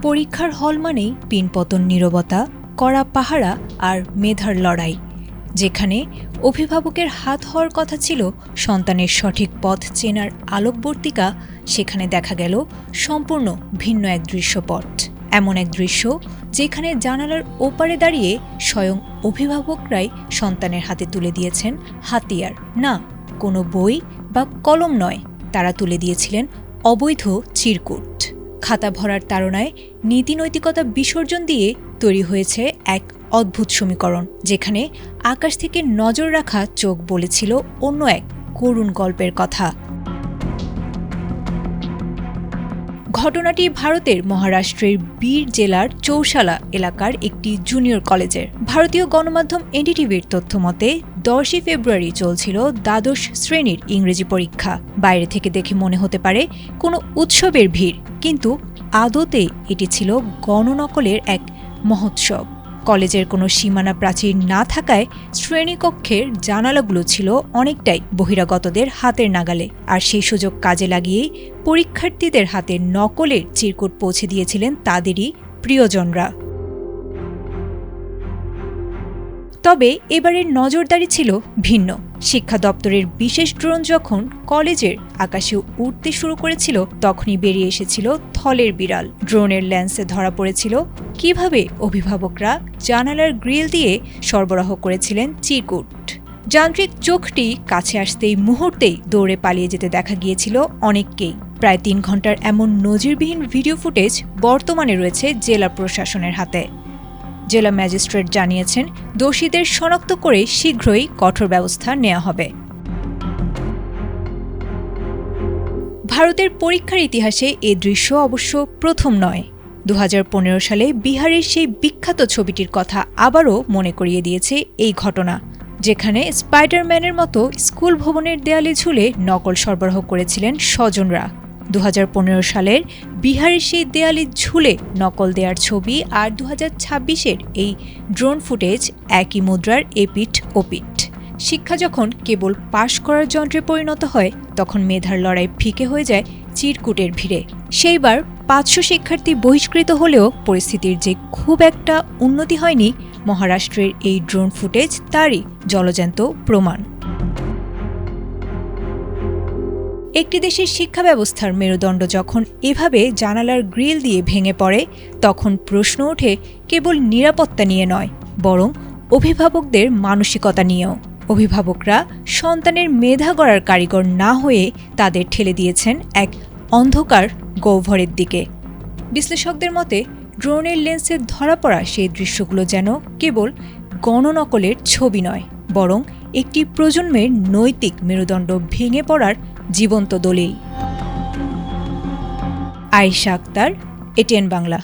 পরীক্ষার হল মানেই পিনপতন নীরবতা, কড়া পাহারা আর মেধার লড়াই। যেখানে অভিভাবকের হাত হওয়ার কথা ছিল সন্তানের সঠিক পথ চেনার আলোকবর্তিকা, সেখানে দেখা গেল সম্পূর্ণ ভিন্ন এক দৃশ্যপট। এমন এক দৃশ্য যেখানে জানালার ওপারে দাঁড়িয়ে স্বয়ং অভিভাবকরাই সন্তানের হাতে তুলে দিয়েছেন হাতিয়ার। না, কোনো বই বা কলম নয়, তারা তুলে দিয়েছিলেন অবৈধ চিরকুট। খাতা ভরার তাড়নায় নীতিনৈতিকতা বিসর্জন দিয়ে তৈরি হয়েছে এক অদ্ভুত সমীকরণ, যেখানে আকাশ থেকে নজর রাখা চোখ বলেছিল অন্য এক করুণ গল্পের কথা। ঘটনাটি ভারতের মহারাষ্ট্রের বীর জেলার চৌশালা এলাকার একটি জুনিয়র কলেজের। ভারতীয় গণমাধ্যম এনডিটিভির তথ্য মতে 10ই ফেব্রুয়ারি চলছিল দ্বাদশ শ্রেণীর ইংরেজি পরীক্ষা। বাইরে থেকে দেখে মনে হতে পারে কোনো উৎসবের ভিড়, কিন্তু আদতে এটি ছিল গণনকলের এক মহোৎসব। কলেজের কোনো সীমানা প্রাচীর না থাকায় শ্রেণীকক্ষের জানালাগুলো ছিল অনেকটাই বহিরাগতদের হাতের নাগালে, আর সেই সুযোগ কাজে লাগিয়েই পরীক্ষার্থীদের হাতে নকলের চিরকুট পৌঁছে দিয়েছিলেন তাদেরই প্রিয়জনরা। তবে এবারের নজরদারি ছিল ভিন্ন। শিক্ষা দপ্তরের বিশেষ ড্রোন যখন কলেজের আকাশে উঠতে শুরু করেছিল, তখনই বেরিয়ে এসেছিল থলের বিড়াল। ড্রোনের লেন্সে ধরা পড়েছিল কিভাবে অভিভাবকরা জানালার গ্রিল দিয়ে সরবরাহ করেছিলেন চিরকুট। যান্ত্রিক চোখটি কাছে আসতেই মুহূর্তেই দৌড়ে পালিয়ে যেতে দেখা গিয়েছিল অনেককেই। প্রায় 3 ঘন্টার এমন নজিরবিহীন ভিডিও ফুটেজ বর্তমানে রয়েছে জেলা প্রশাসনের হাতে। জেলা ম্যাজিস্ট্রেট জানিয়েছেন, দোষীদের শনাক্ত করে শীঘ্রই কঠোর ব্যবস্থা নেওয়া হবে। ভারতের পরীক্ষার ইতিহাসে এ দৃশ্য অবশ্য প্রথম নয়। 2015 সালে বিহারের সেই বিখ্যাত ছবিটির কথা আবারও মনে করিয়ে দিয়েছে এই ঘটনা, যেখানে স্পাইডারম্যানের মতো স্কুল ভবনের দেয়ালে ঝুলে নকল সরবরাহ করেছিলেন স্বজনরা। 2015 সালের বিহারের সেই দেয়ালে ঝুলে নকল দেয়ার ছবি আর 2026-এর এই ড্রোন ফুটেজ একই মুদ্রার এপিঠ ওপিঠ। শিক্ষা যখন কেবল পাশ করার যন্ত্রে পরিণত হয়, তখন মেধার লড়াই ফিকে হয়ে যায় চিরকুটের ভিড়ে। সেইবার 500 শিক্ষার্থী বহিষ্কৃত হলেও পরিস্থিতির যে খুব একটা উন্নতি হয়নি, মহারাষ্ট্রের এই ড্রোন ফুটেজ তারই জলজ্যান্ত প্রমাণ। একটি দেশের শিক্ষা ব্যবস্থার মেরুদণ্ড যখন এভাবে জানালার গ্রিল দিয়ে ভেঙে পড়ে, তখন প্রশ্ন ওঠে কেবল নিরাপত্তা নিয়ে নয়, বরং অভিভাবকদের মানসিকতা নিয়েও। অভিভাবকরা সন্তানের মেধা গড়ার কারিগর না হয়ে তাদের ঠেলে দিয়েছেন এক অন্ধকার গহ্বরের দিকে। বিশ্লেষকদের মতে, ড্রোনের লেন্সে ধরা পড়া সেই দৃশ্যগুলো যেন কেবল গণনকলের ছবি নয়, বরং একটি প্রজন্মের নৈতিক মেরুদণ্ড ভেঙে পড়ার জীবন্ত দলিল। আয়েশা আক্তার, এটিএন বাংলা।